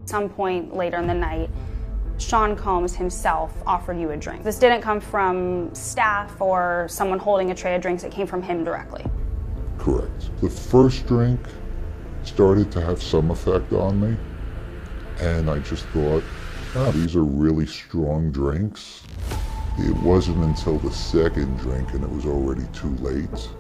At some point later in the night, Sean Combs himself offered you a drink. This didn't come from staff or someone holding a tray of drinks, it came from him directly. Correct. The first drink started to have some effect on me, and I just thought, these are really strong drinks. It wasn't until the second drink, and it was already too late,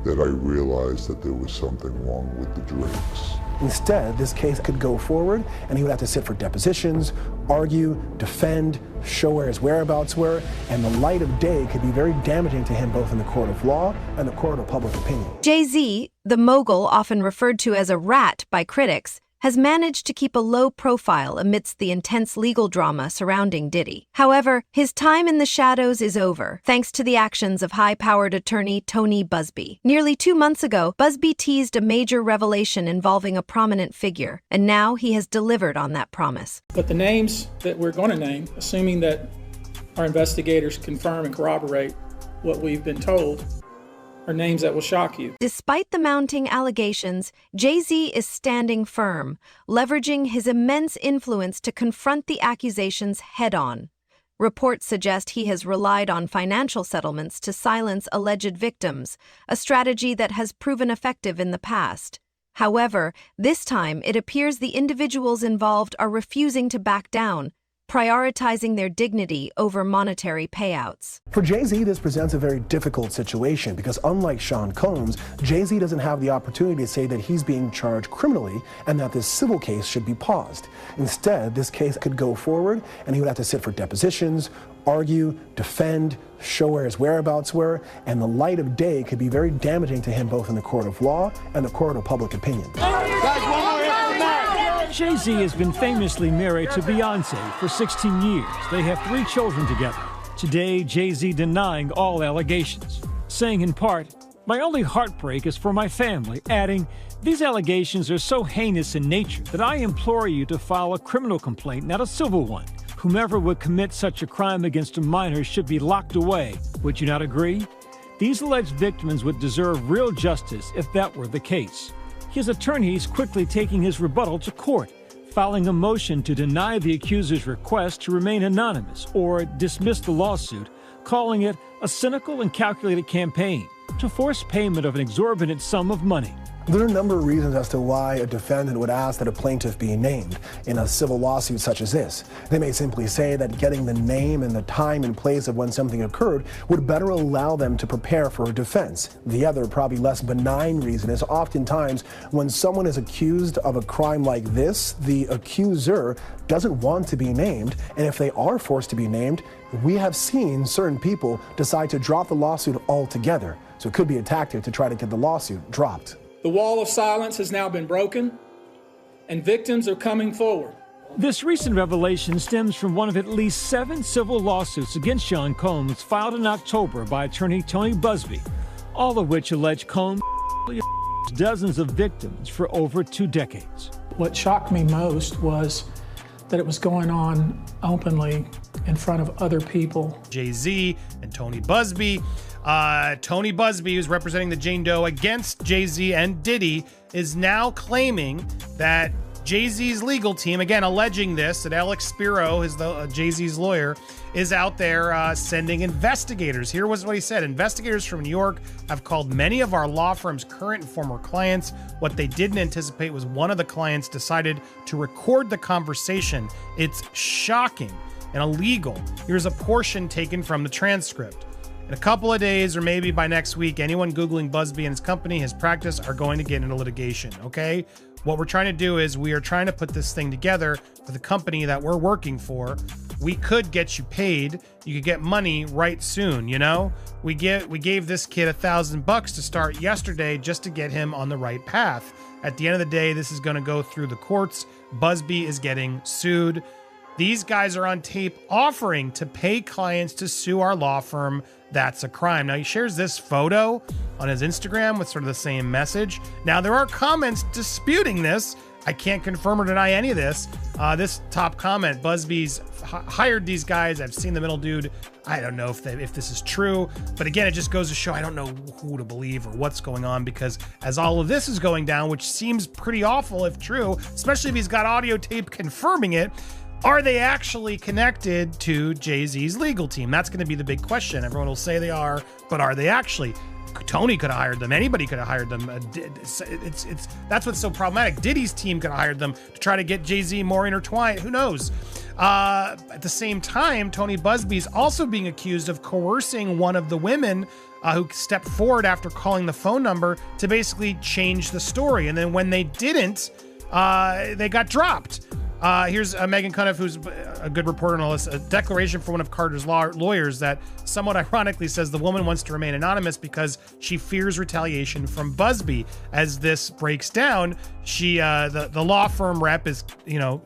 that I realized that there was something wrong with the drinks. Instead, this case could go forward, and he would have to sit for depositions, argue, defend, show where his whereabouts were, and the light of day could be very damaging to him both in the court of law and the court of public opinion. Jay-Z, the mogul often referred to as a rat by critics, has managed to keep a low profile amidst the intense legal drama surrounding Diddy. However, his time in the shadows is over, thanks to the actions of high-powered attorney Tony Buzbee. Nearly 2 months ago, Buzbee teased a major revelation involving a prominent figure, and now he has delivered on that promise. But the names that we're going to name, assuming that our investigators confirm and corroborate what we've been told, are names that will shock you. Despite the mounting allegations, Jay-Z is standing firm, leveraging his immense influence to confront the accusations head-on. Reports suggest he has relied on financial settlements to silence alleged victims, a strategy that has proven effective in the past. However, this time it appears the individuals involved are refusing to back down, prioritizing their dignity over monetary payouts. For Jay-Z, this presents a very difficult situation because unlike Sean Combs, Jay-Z doesn't have the opportunity to say that he's being charged criminally and that this civil case should be paused. Instead, this case could go forward and he would have to sit for depositions, argue, defend, show where his whereabouts were, and the light of day could be very damaging to him both in the court of law and the court of public opinion. Jay-Z has been famously married to Beyonce for 16 years. They have 3 children together. Today, Jay-Z denying all allegations, saying in part, "My only heartbreak is for my family," adding, "These allegations are so heinous in nature that I implore you to file a criminal complaint, not a civil one. Whomever would commit such a crime against a minor should be locked away. Would you not agree?" These alleged victims would deserve real justice if that were the case. His attorneys quickly taking his rebuttal to court, filing a motion to deny the accuser's request to remain anonymous or dismiss the lawsuit, calling it a cynical and calculated campaign to force payment of an exorbitant sum of money. There are a number of reasons as to why a defendant would ask that a plaintiff be named in a civil lawsuit such as this. They may simply say that getting the name and the time and place of when something occurred would better allow them to prepare for a defense. The other, probably less benign reason is oftentimes when someone is accused of a crime like this, the accuser doesn't want to be named, and if they are forced to be named, we have seen certain people decide to drop the lawsuit altogether. So it could be a tactic to try to get the lawsuit dropped. The wall of silence has now been broken, and victims are coming forward. This recent revelation stems from one of at least 7 civil lawsuits against Sean Combs filed in October by attorney Tony Buzbee, all of which allege Combs dozens of victims for over 2 decades. What shocked me most was that it was going on openly in front of other people. Jay-Z and Tony Buzbee. Tony Buzbee, who's representing the Jane Doe against Jay-Z and Diddy, is now claiming that Jay-Z's legal team, again alleging this, that Alex Spiro, is the Jay-Z's lawyer, is out there sending investigators. Here was what he said. Investigators from New York have called many of our law firm's current and former clients. What they didn't anticipate was one of the clients decided to record the conversation. It's shocking and illegal. Here's a portion taken from the transcript. In a couple of days, or maybe by next week, anyone Googling Buzbee and his company, his practice, are going to get into litigation, okay? What we're trying to do is we are trying to put this thing together for the company that we're working for. We could get you paid. You could get money right soon, you know? We gave this kid $1,000 to start yesterday just to get him on the right path. At the end of the day, this is going to go through the courts. Buzbee is getting sued. These guys are on tape offering to pay clients to sue our law firm. That's a crime. Now, he shares this photo on his Instagram with sort of the same message. Now, there are comments disputing this. I can't confirm or deny any of this. This top comment, Busby's hired these guys. I've seen the middle dude. I don't know if this is true, but again, it just goes to show I don't know who to believe or what's going on, because as all of this is going down, which seems pretty awful if true, especially if he's got audio tape confirming it, are they actually connected to Jay-Z's legal team? That's going to be the big question. Everyone will say they are, but are they actually? Tony could have hired them. Anybody could have hired them. That's what's so problematic. Diddy's team could have hired them to try to get Jay-Z more intertwined. Who knows? At the same time, Tony Busby's also being accused of coercing one of the women who stepped forward after calling the phone number to basically change the story. And then when they didn't, they got dropped. Here's Megan Cuniff, who's a good reporter and all this, a declaration from one of Carter's lawyers that somewhat ironically says the woman wants to remain anonymous because she fears retaliation from Busby. As this breaks down, she, the law firm rep is,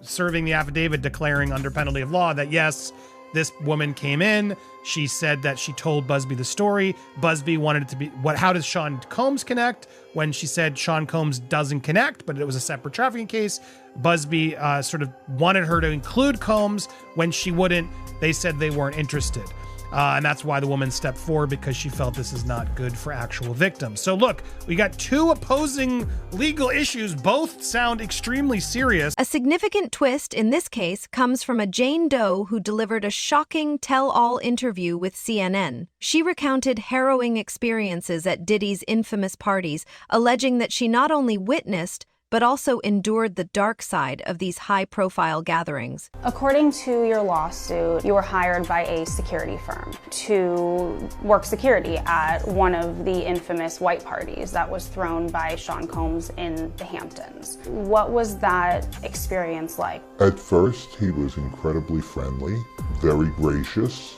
serving the affidavit declaring under penalty of law that yes, this woman came in. She said that she told Busby the story. Busby wanted it to be, how does Sean Combs connect? When she said Sean Combs doesn't connect, but it was a separate trafficking case, Busby sort of wanted her to include Combs. When she wouldn't, they said they weren't interested. And that's why the woman stepped forward, because she felt this is not good for actual victims. So look, we got two opposing legal issues. Both sound extremely serious. A significant twist in this case comes from a Jane Doe who delivered a shocking tell-all interview with CNN. She recounted harrowing experiences at Diddy's infamous parties, alleging that she not only witnessed, but also endured the dark side of these high-profile gatherings. According to your lawsuit, you were hired by a security firm to work security at one of the infamous white parties that was thrown by Sean Combs in the Hamptons. What was that experience like? At first, he was incredibly friendly, very gracious.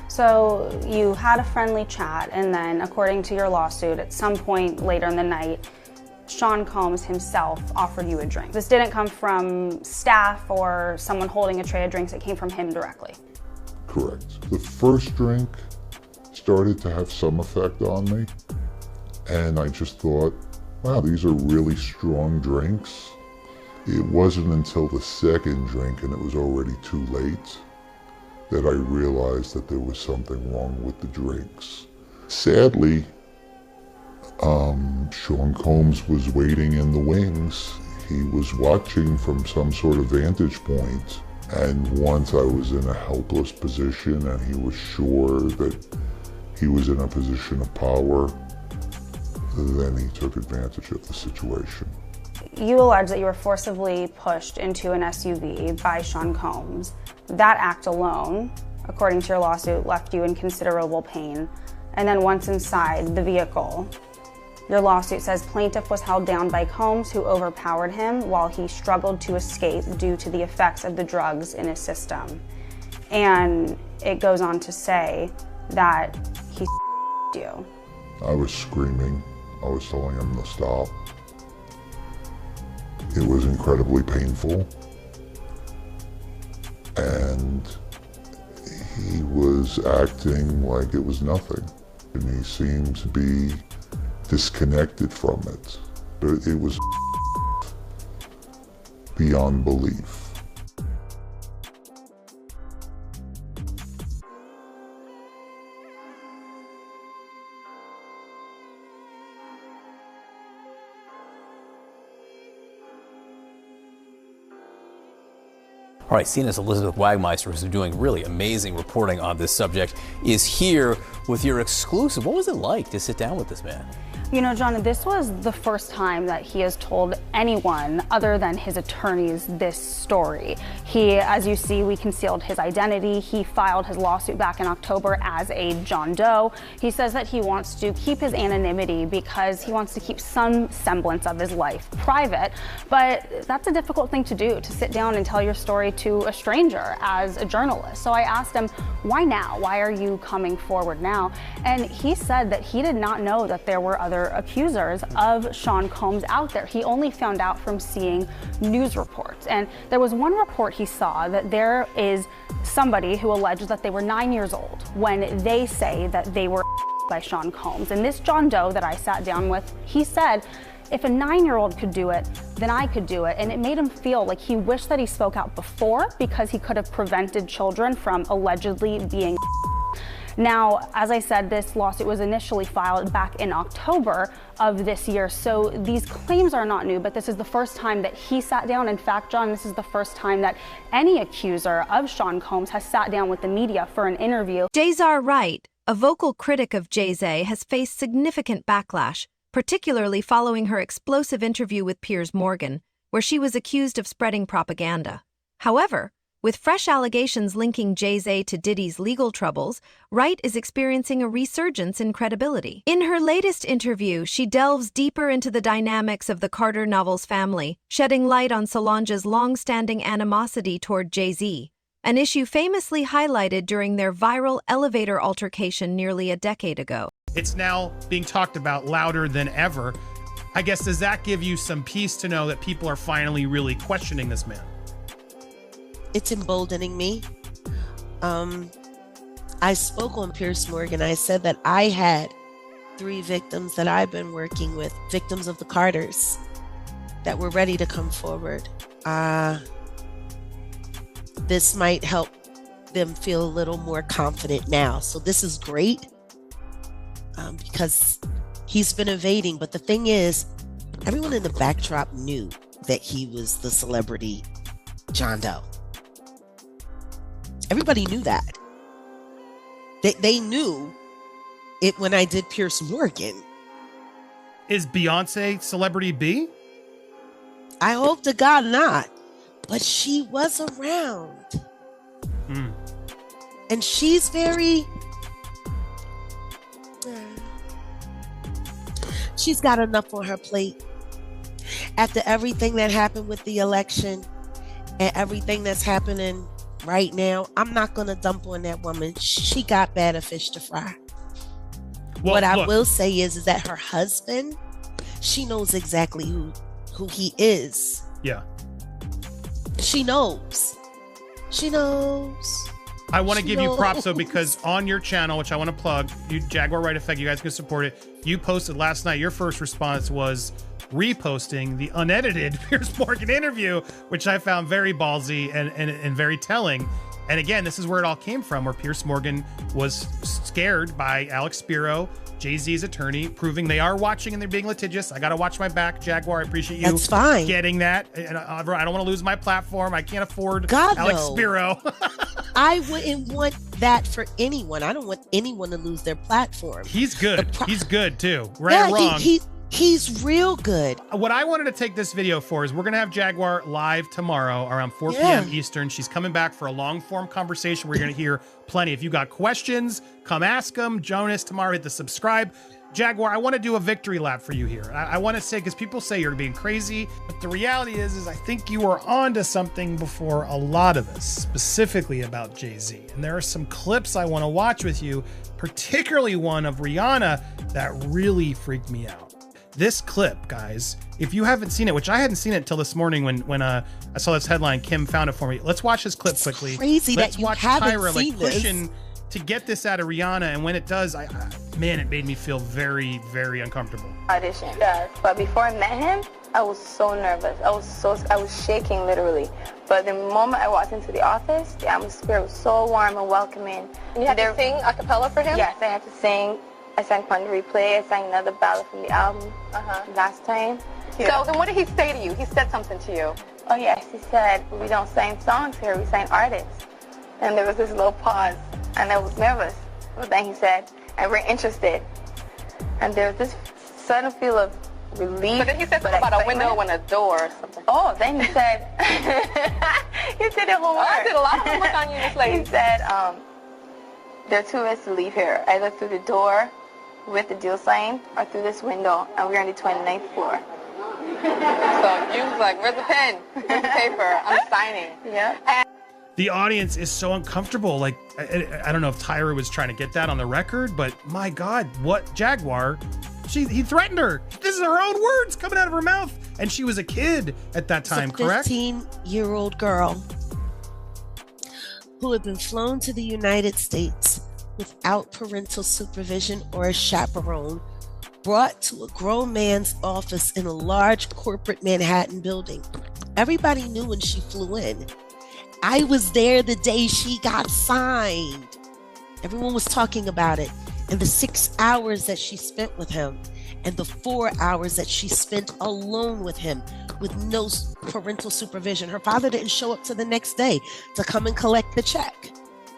So you had a friendly chat, and then according to your lawsuit, at some point later in the night, Sean Combs himself offered you a drink. This didn't come from staff or someone holding a tray of drinks, it came from him directly. Correct. The first drink started to have some effect on me, and I just thought, wow, these are really strong drinks. It wasn't until the second drink, and it was already too late, that I realized that there was something wrong with the drinks. Sadly, Sean Combs was waiting in the wings. He was watching from some sort of vantage point, and once I was in a helpless position and he was sure that he was in a position of power, then he took advantage of the situation. You allege that you were forcibly pushed into an SUV by Sean Combs. That act alone, according to your lawsuit, left you in considerable pain. And then once inside the vehicle, your lawsuit says plaintiff was held down by Combs, who overpowered him while he struggled to escape due to the effects of the drugs in his system. And it goes on to say that he you. I was screaming. I was telling him to stop. It was incredibly painful. And he was acting like it was nothing. And he seemed to be disconnected from it. It was beyond belief. All right, CNN's Elizabeth Wagmeister, who's doing really amazing reporting on this subject, is here with your exclusive. What was it like to sit down with this man? You know, John, this was the first time that he has told anyone other than his attorneys this story. He, as you see, we concealed his identity. He filed his lawsuit back in October as a John Doe. He says that he wants to keep his anonymity because he wants to keep some semblance of his life private, but that's a difficult thing to do, to sit down and tell your story to a stranger as a journalist. So I asked him, why now? Why are you coming forward now? And he said that he did not know that there were other accusers of Sean Combs out there. He only found out from seeing news reports. And there was one report he saw that there is somebody who alleges that they were 9 years old when they say that they were by Sean Combs. And this John Doe that I sat down with, he said if a 9-year-old could do it, then I could do it. And it made him feel like he wished that he spoke out before because he could have prevented children from allegedly being. Now, as I said, this lawsuit was initially filed back in October of this year, so these claims are not new, but this is the first time that he sat down. In fact, John, this is the first time that any accuser of Sean Combs has sat down with the media for an interview. Jazar Wright, a vocal critic of Jay-Z, has faced significant backlash, particularly following her explosive interview with Piers Morgan, where she was accused of spreading propaganda. However, with fresh allegations linking Jay-Z to Diddy's legal troubles, Wright is experiencing a resurgence in credibility. In her latest interview, she delves deeper into the dynamics of the Carter novel's family, shedding light on Solange's long-standing animosity toward Jay-Z, an issue famously highlighted during their viral elevator altercation nearly a decade ago. It's now being talked about louder than ever. I guess, does that give you some peace to know that people are finally really questioning this man? It's emboldening me. I spoke on Piers Morgan. I said that I had 3 victims that I've been working with, victims of the Carters, that were ready to come forward. This might help them feel a little more confident now. So this is great because he's been evading. But the thing is, everyone in the backdrop knew that he was the celebrity John Doe. Everybody knew that. They knew it when I did Piers Morgan. Is Beyonce celebrity B? I hope to God not. But she was around. And she's very... she's got enough on her plate. After everything that happened with the election and everything that's happening right now, I'm not going to dump on that woman. She got better fish to fry. Well, what I will say is that her husband, she knows exactly who he is. Yeah. She knows. She knows. I want to give you props though, because on your channel, which I want to plug, you Jaguar Right Effect, you guys can support it. You posted last night, your first response was reposting the unedited Piers Morgan interview, which I found very ballsy and very telling. And again, this is where it all came from, where Piers Morgan was scared by Alex Spiro, Jay-Z's attorney, proving they are watching and they're being litigious. I got to watch my back, Jaguar. I appreciate you That's fine. getting that. And I don't want to lose my platform. I can't afford God, Alex no. Spiro. I wouldn't want that for anyone. I don't want anyone to lose their platform. He's good. He's good too. Right or wrong. He's real good. What I wanted to take this video for is we're going to have Jaguar live tomorrow around 4 p.m. Eastern. She's coming back for a long form conversation. We're going to hear plenty. If you got questions, come ask them. Jonas, tomorrow, hit the subscribe. Jaguar, I want to do a victory lap for you here. I want to say, because people say you're being crazy, but the reality is I think you were onto something before a lot of us, specifically about Jay-Z. And there are some clips I want to watch with you, particularly one of Rihanna that really freaked me out. This clip, guys, if you haven't seen it, which I hadn't seen it until this morning when I saw this headline, Kim found it for me. Let's watch this clip quickly. Crazy Let's that you watch haven't Tyra seen like pushing to get this out of Rihanna, and when it does, man, it made me feel very, very uncomfortable. Audition. Yes, but before I met him, I was so nervous. I was shaking literally. But the moment I walked into the office, the atmosphere was so warm and welcoming. You had to sing a cappella for him? Yes, I had to sing. I sang Pun to Replay. I sang another ballad from the album last time. Yeah. So then what did he say to you? He said something to you. Oh yes, he said, we don't sing songs here, we sing artists. And there was this little pause, and I was nervous. But then he said, and we're interested. And there was this sudden feel of relief. But then he said something about a window and a door or something. Oh, then he said, he did it homework. I did a lot of homework on you, Miss Lady. He said, there are 2 ways to leave here, either through the door with the deal sign or through this window, and we're on the 29th floor. So you was like, where's the pen? Where's the paper? I'm signing. Yeah. The audience is so uncomfortable. Like, I don't know if Tyra was trying to get that on the record, but my God, what Jaguar? He threatened her. This is her own words coming out of her mouth. And she was a kid at that time, correct? A 15-year-old girl who had been flown to the United States without parental supervision or a chaperone, brought to a grown man's office in a large corporate Manhattan building. Everybody knew when she flew in. I was there the day she got signed. Everyone was talking about it, and the 6 hours that she spent with him, and the 4 hours that she spent alone with him with no parental supervision. Her father didn't show up to the next day to come and collect the check.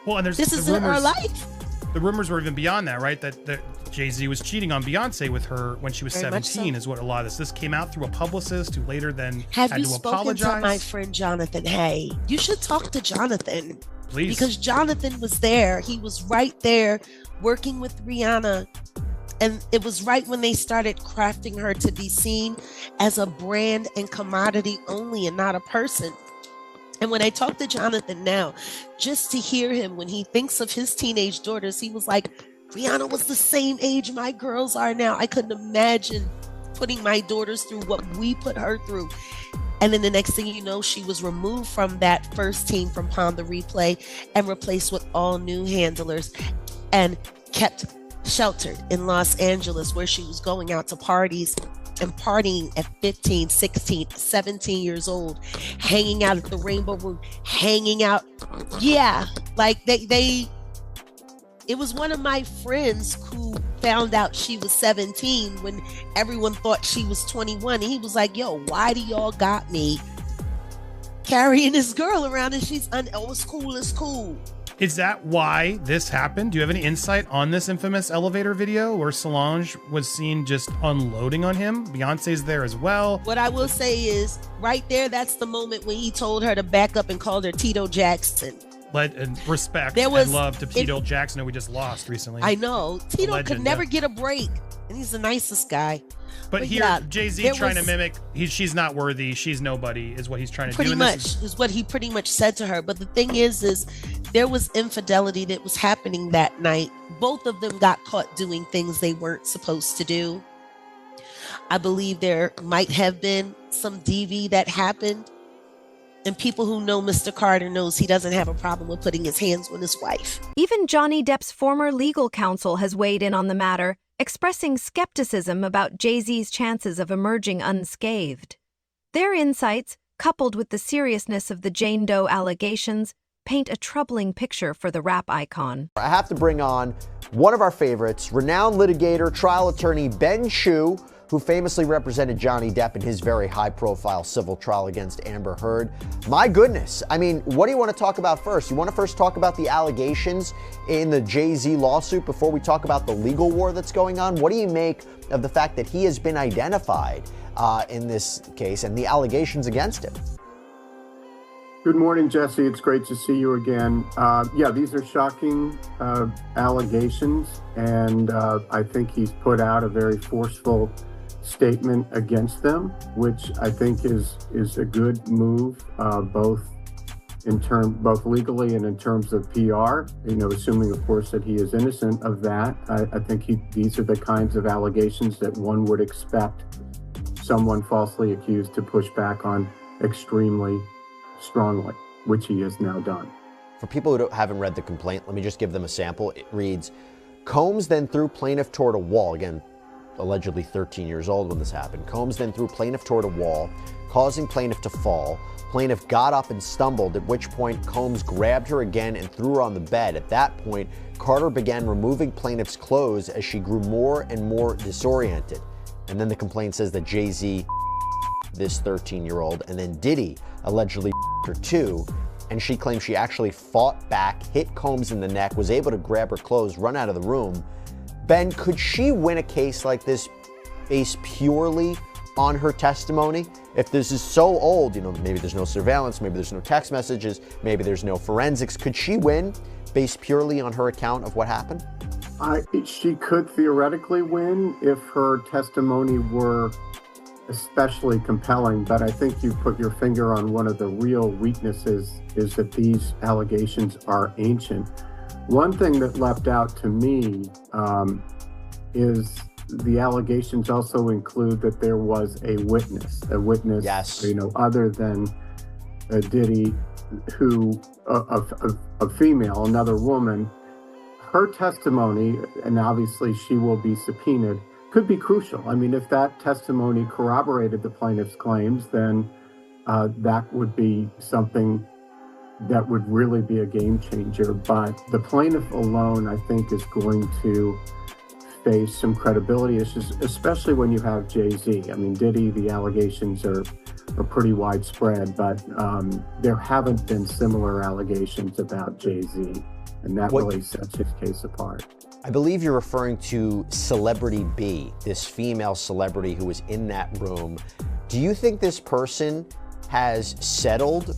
Well, and there's this is in her life. The rumors were even beyond that, right? That Jay-Z was cheating on Beyonce with her when she was Very much 17 so. is what a lot of this came out through a publicist who later then Have had you to spoken apologize. to my friend Jonathan Hay? You should talk to Jonathan. Please. Because Jonathan was there. He was right there working with Rihanna. And it was right when they started crafting her to be seen as a brand and commodity only and not a person. And when I talk to Jonathan now, just to hear him when he thinks of his teenage daughters, he was like, Rihanna was the same age my girls are now. I couldn't imagine putting my daughters through what we put her through. And then the next thing you know, she was removed from that first team from Pond the Replay and replaced with all new handlers and kept sheltered in Los Angeles, where she was going out to parties and partying at 15, 16, 17 years old, hanging out at the Rainbow Room, hanging out. Yeah, like it was one of my friends who found out she was 17 when everyone thought she was 21. And he was like, yo, why do y'all got me carrying this girl around? And she's, oh, it's cool, it's cool. Is that why this happened? Do you have any insight on this infamous elevator video where Solange was seen just unloading on him? Beyonce's there as well. What I will say is, right there, that's the moment when he told her to back up and called her Tito Jackson. Respect There was- and love to Tito Jackson, who we just lost recently. I know. Tito legend, could never yeah. get a break, and he's the nicest guy. But here, yeah, Jay-Z there trying was- to mimic, she's not worthy, she's nobody, is what he's trying to Pretty do. And much is what he pretty much said to her. But the thing is there was infidelity that was happening that night. Both of them got caught doing things they weren't supposed to do. I believe there might have been some DV that happened. And people who know Mr. Carter knows he doesn't have a problem with putting his hands on his wife. Even Johnny Depp's former legal counsel has weighed in on the matter, expressing skepticism about Jay-Z's chances of emerging unscathed. Their insights, coupled with the seriousness of the Jane Doe allegations, paint a troubling picture for the rap icon. I have to bring on one of our favorites, renowned litigator, trial attorney Ben Chu, who famously represented Johnny Depp in his very high-profile civil trial against Amber Heard. My goodness, I mean, what do you want to talk about first? You want to first talk about the allegations in the Jay-Z lawsuit before we talk about the legal war that's going on? What do you make of the fact that he has been identified in this case and the allegations against him? Good morning, Jesse. It's great to see you again. Yeah, these are shocking allegations, and I think he's put out a very forceful statement against them, which I think is a good move, both legally and in terms of PR. You know, assuming, of course, that he is innocent of that. I think these are the kinds of allegations that one would expect someone falsely accused to push back on extremely strongly, which he has now done. For people who haven't read the complaint, let me just give them a sample. It reads, Combs then threw plaintiff toward a wall. Again, allegedly 13 years old when this happened. Combs then threw plaintiff toward a wall, causing plaintiff to fall. Plaintiff got up and stumbled, at which point Combs grabbed her again and threw her on the bed. At that point, Carter began removing plaintiff's clothes as she grew more and more disoriented. And then the complaint says that Jay-Z this 13-year-old, and then Diddy allegedly her too, and she claims she actually fought back, hit Combs in the neck, was able to grab her clothes, run out of the room. Ben, could she win a case like this based purely on her testimony? If this is so old, you know, maybe there's no surveillance, maybe there's no text messages, maybe there's no forensics, could she win based purely on her account of what happened? She could theoretically win if her testimony were especially compelling, but I think you put your finger on one of the real weaknesses, is that these allegations are ancient. One thing that leapt out to me is the allegations also include that there was a witness, yes, you know, other than Diddy, who a female, another woman. Her testimony, and obviously she will be subpoenaed, could be crucial. I mean, if that testimony corroborated the plaintiff's claims, then that would be something that would really be a game changer. But the plaintiff alone, I think, is going to face some credibility issues, especially when you have Jay-Z. I mean, Diddy, the allegations are pretty widespread, but there haven't been similar allegations about Jay-Z, and that really sets his case apart. I believe you're referring to Celebrity B, this female celebrity who was in that room. Do you think this person has settled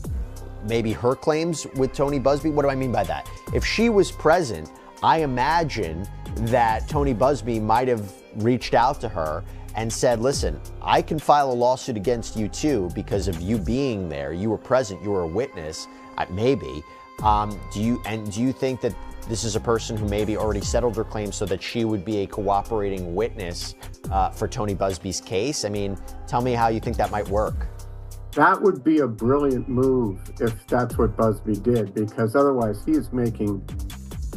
maybe her claims with Tony Busby? What do I mean by that? If she was present, I imagine that Tony Busby might have reached out to her and said, listen, I can file a lawsuit against you too because of you being there. You were present, you were a witness, maybe. Do you think that this is a person who maybe already settled her claims so that she would be a cooperating witness for Tony Busby's case? I mean, tell me how you think that might work. That would be a brilliant move if that's what Busby did, because otherwise he is making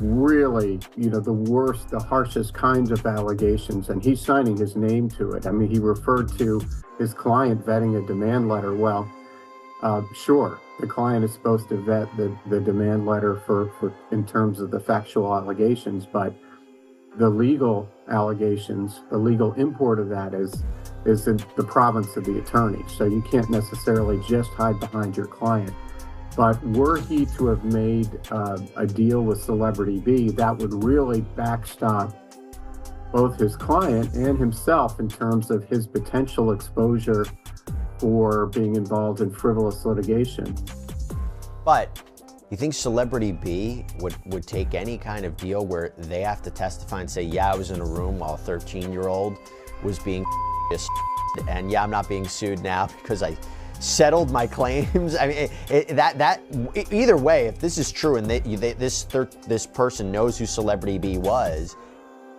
really, the worst, the harshest kinds of allegations, and he's signing his name to it. I mean, he referred to his client vetting a demand letter. Well, sure, the client is supposed to vet the demand letter for in terms of the factual allegations, but the legal allegations, the legal import of that is in the province of the attorney. So you can't necessarily just hide behind your client. But were he to have made a deal with Celebrity B, that would really backstop both his client and himself in terms of his potential exposure for being involved in frivolous litigation. But you think Celebrity B would take any kind of deal where they have to testify and say, yeah, I was in a room while a 13-year-old was being and yeah, I'm not being sued now because I settled my claims? I mean, either way, if this is true and this person knows who Celebrity B was,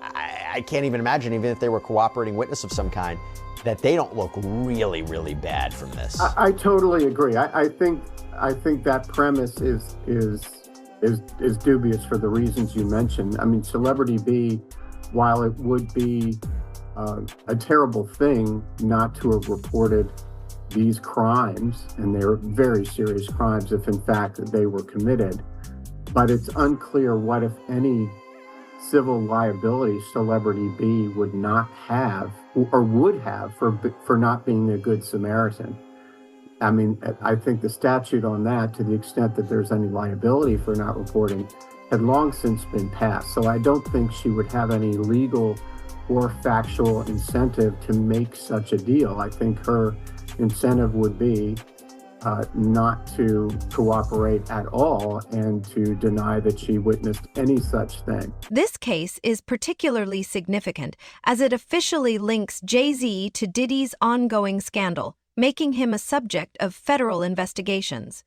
I can't even imagine, even if they were a cooperating witness of some kind, that they don't look really, really bad from this. I totally agree. I think that premise is dubious for the reasons you mentioned. I mean, Celebrity B, while it would be a terrible thing not to have reported these crimes, and they were very serious crimes if in fact they were committed, but it's unclear what, if any, civil liability Celebrity B would not have or would have for not being a good Samaritan. I mean, I think the statute on that, to the extent that there's any liability for not reporting, had long since been passed. So I don't think she would have any legal or factual incentive to make such a deal. I think her incentive would be not to cooperate at all and to deny that she witnessed any such thing. This case is particularly significant as it officially links Jay-Z to Diddy's ongoing scandal, making him a subject of federal investigations.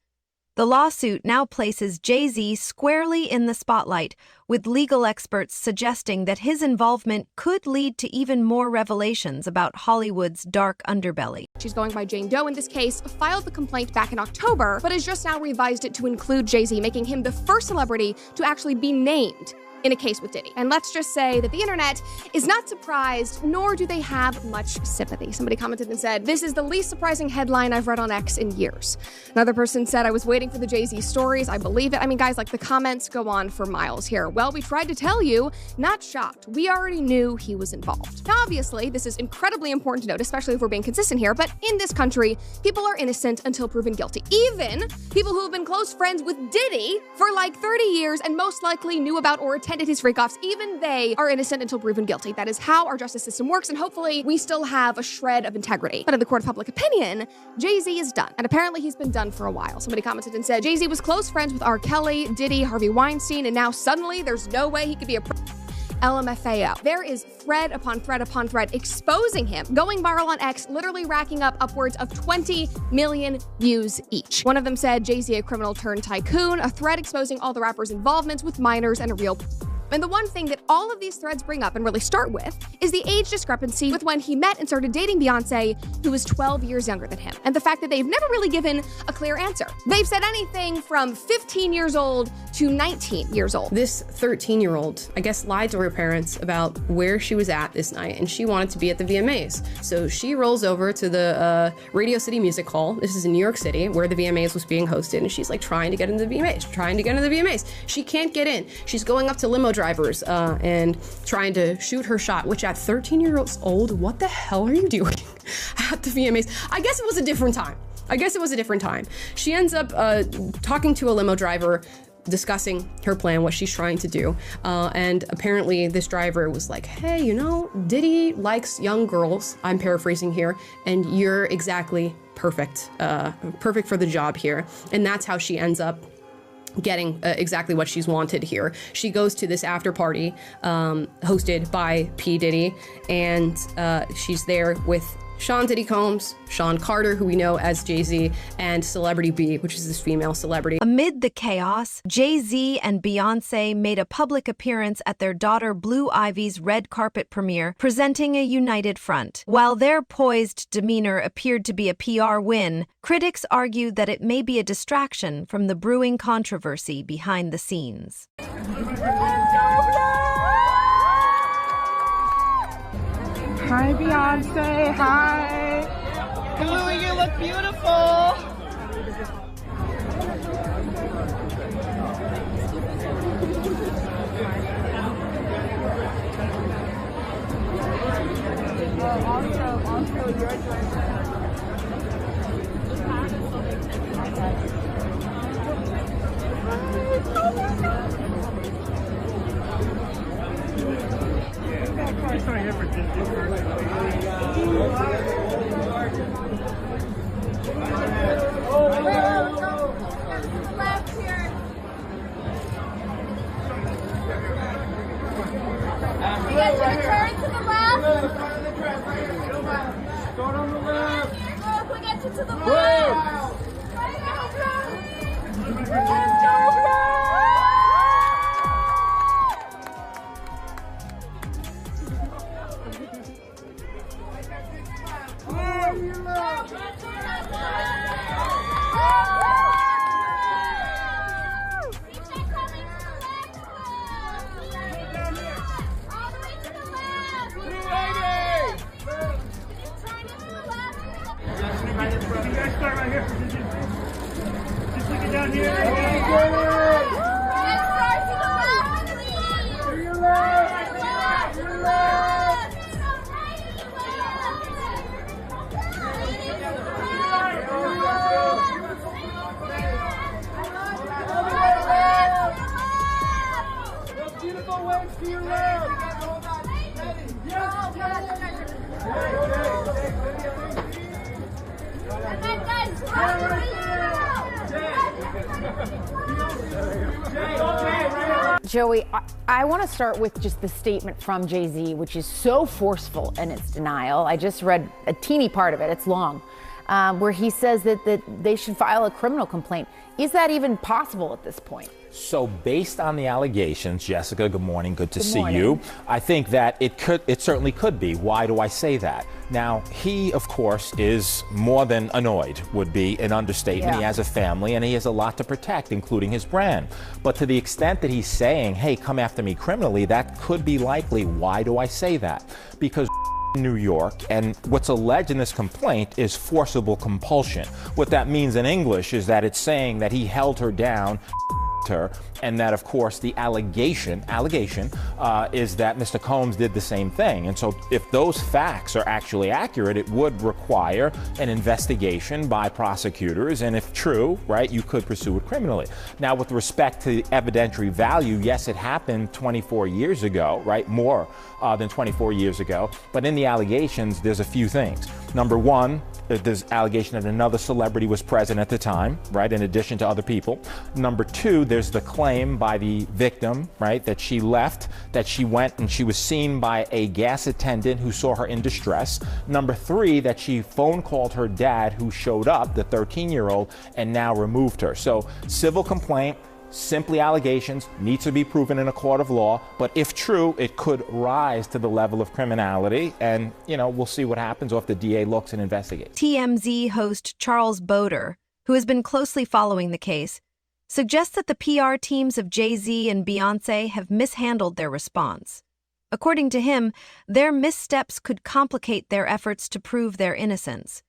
The lawsuit now places Jay-Z squarely in the spotlight, with legal experts suggesting that his involvement could lead to even more revelations about Hollywood's dark underbelly. She's going by Jane Doe in this case, filed the complaint back in October, but has just now revised it to include Jay-Z, making him the first celebrity to actually be named in a case with Diddy. And let's just say that the internet is not surprised, nor do they have much sympathy. Somebody commented and said, "This is the least surprising headline I've read on X in years." Another person said, "I was waiting for the Jay-Z stories. I believe it." I mean, guys, like, the comments go on for miles here. Well, we tried to tell you, not shocked. We already knew he was involved. Now, obviously, this is incredibly important to note, especially if we're being consistent here, but in this country, people are innocent until proven guilty. Even people who have been close friends with Diddy for like 30 years and most likely knew about or attended his freak-offs, even they are innocent until proven guilty. That is how our justice system works, and hopefully we still have a shred of integrity. But in the court of public opinion, Jay-Z is done, and apparently he's been done for a while. Somebody commented and said, Jay-Z was close friends with R. Kelly, Diddy, Harvey Weinstein, and now suddenly there's no way he could be a LMFAO. There is thread upon thread upon thread exposing him, going viral on X, literally racking up upwards of 20 million views each. One of them said, Jay-Z a criminal turned tycoon, a thread exposing all the rapper's involvements with minors and a real. And the one thing that all of these threads bring up and really start with is the age discrepancy with when he met and started dating Beyonce, who was 12 years younger than him, and the fact that they've never really given a clear answer. They've said anything from 15 years old to 19 years old. This 13-year-old, I guess, lied to her parents about where she was at this night, and she wanted to be at the VMAs. So she rolls over to the Radio City Music Hall. This is in New York City, where the VMAs was being hosted, and she's like trying to get into the VMAs, She can't get in. She's going up to limo drivers and trying to shoot her shot, which at 13 years old, what the hell are you doing at the VMAs? I guess it was a different time. She ends up talking to a limo driver, discussing her plan, what she's trying to do. And apparently this driver was like, hey, you know, Diddy likes young girls, I'm paraphrasing here, and you're exactly perfect for the job here. And that's how she ends up getting exactly what she's wanted here. She goes to this after party hosted by P. Diddy, and she's there with Sean Diddy Combs, Sean Carter, who we know as Jay-Z, and Celebrity B, which is this female celebrity. Amid the chaos, Jay-Z and Beyoncé made a public appearance at their daughter Blue Ivy's red carpet premiere, presenting a united front. While their poised demeanor appeared to be a PR win, critics argued that it may be a distraction from the brewing controversy behind the scenes. Hi, Beyonce. Hi. Blue, you look beautiful. Also, your Joey, I want to start with just the statement from Jay-Z, which is so forceful in its denial. I just read a teeny part of it, it's long, where he says that they should file a criminal complaint. Is that even possible at this point? So based on the allegations, Jessica, good morning, good to see you. I think that it certainly could be. Why do I say that? Now, he, of course, is more than annoyed, would be an understatement. He has a family and he has a lot to protect, including his brand. But to the extent that he's saying, hey, come after me criminally, that could be likely. Why do I say that? Because New York, and what's alleged in this complaint is forcible compulsion. What that means in English is that it's saying that he held her down, her, and that, of course, the allegation is that Mr. Combs did the same thing. And so if those facts are actually accurate, it would require an investigation by prosecutors, and if true, right, you could pursue it criminally. Now, with respect to the evidentiary value, yes, it happened 24 years ago, right, more than 24 years ago, but in the allegations, there's a few things. Number one, there's allegation that another celebrity was present at the time, right, in addition to other people. Number two, there's the claim by the victim, right, that she left, that she went and she was seen by a gas attendant who saw her in distress. Number three, that she phone called her dad, who showed up, the 13-year-old, and now removed her. So civil complaint, simply allegations, needs to be proven in a court of law, but if true, it could rise to the level of criminality, and, you know, we'll see what happens, or if the DA looks and investigates. TMZ host Charles Boder, who has been closely following the case, suggests that the PR teams of Jay-Z and Beyoncé have mishandled their response. According to him, their missteps could complicate their efforts to prove their innocence,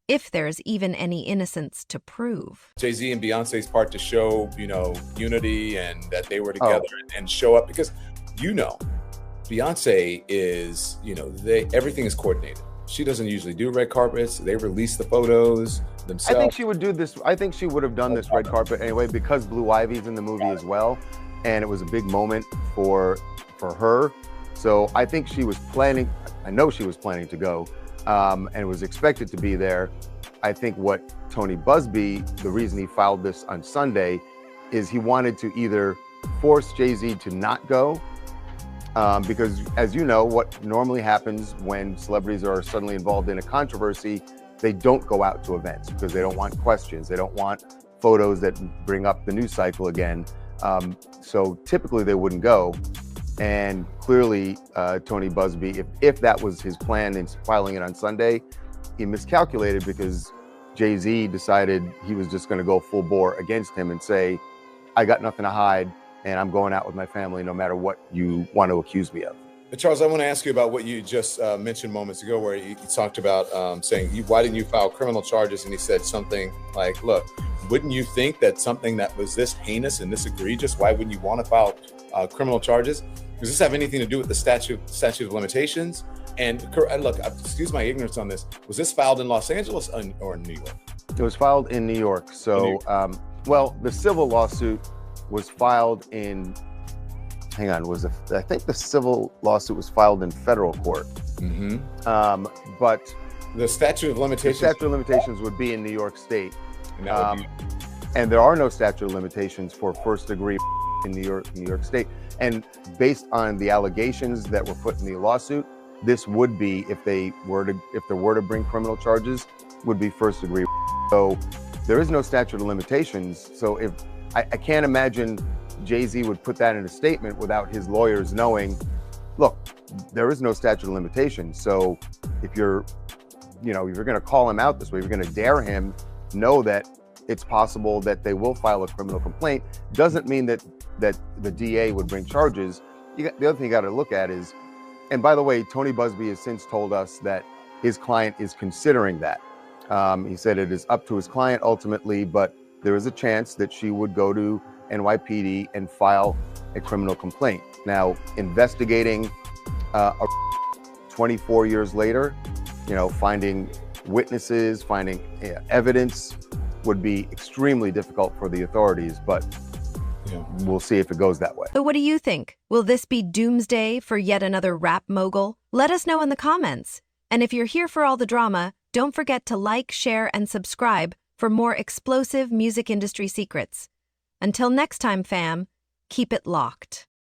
if there's even any innocence to prove. Jay-Z and Beyonce's part to show, unity and that they were together and show up because, Beyonce is, everything is coordinated. She doesn't usually do red carpets. They release the photos themselves. I think she would do this. I think she would have done this red carpet anyway because Blue Ivy's in the movie as well, and it was a big moment for her. So I think she was planning. I know she was planning to go, and was expected to be there. I think what Tony Busby, the reason he filed this on Sunday, is he wanted to either force Jay-Z to not go. Because as you know, what normally happens when celebrities are suddenly involved in a controversy, they don't go out to events because they don't want questions. They don't want photos that bring up the news cycle again. So typically they wouldn't go. And clearly, Tony Busby, if that was his plan in filing it on Sunday, he miscalculated because Jay-Z decided he was just going to go full bore against him and say, I got nothing to hide. And I'm going out with my family no matter what you want to accuse me of. Charles, I want to ask you about what you just mentioned moments ago where you talked about saying, why didn't you file criminal charges? And he said something like, look, wouldn't you think that something that was this heinous and this egregious, why wouldn't you want to file criminal charges? Does this have anything to do with the statute of limitations? And look, excuse my ignorance on this. Was this filed in Los Angeles or in New York? It was filed in New York. So, the civil lawsuit was filed in, I think the civil lawsuit was filed in federal court. But the statute of limitations would be in New York State. And there are no statute of limitations for first degree in New York State. And based on the allegations that were put in the lawsuit, this would be, if there were to bring criminal charges, would be first degree. So there is no statute of limitations. So I can't imagine Jay-Z would put that in a statement without his lawyers knowing, look, there is no statute of limitations. So if you're going to call him out this way, if you're going to dare him, know that it's possible that they will file a criminal complaint. Doesn't mean that the DA would bring charges. The other thing you got to look at is, and by the way, Tony Busby has since told us that his client is considering that. He said it is up to his client ultimately, but there is a chance that she would go to NYPD and file a criminal complaint. Now, investigating 24 years later, finding witnesses, finding evidence would be extremely difficult for the authorities, but we'll see if it goes that way. So what do you think? Will this be doomsday for yet another rap mogul? Let us know in the comments. And if you're here for all the drama, don't forget to like, share, and subscribe for more explosive music industry secrets. Until next time, fam, keep it locked.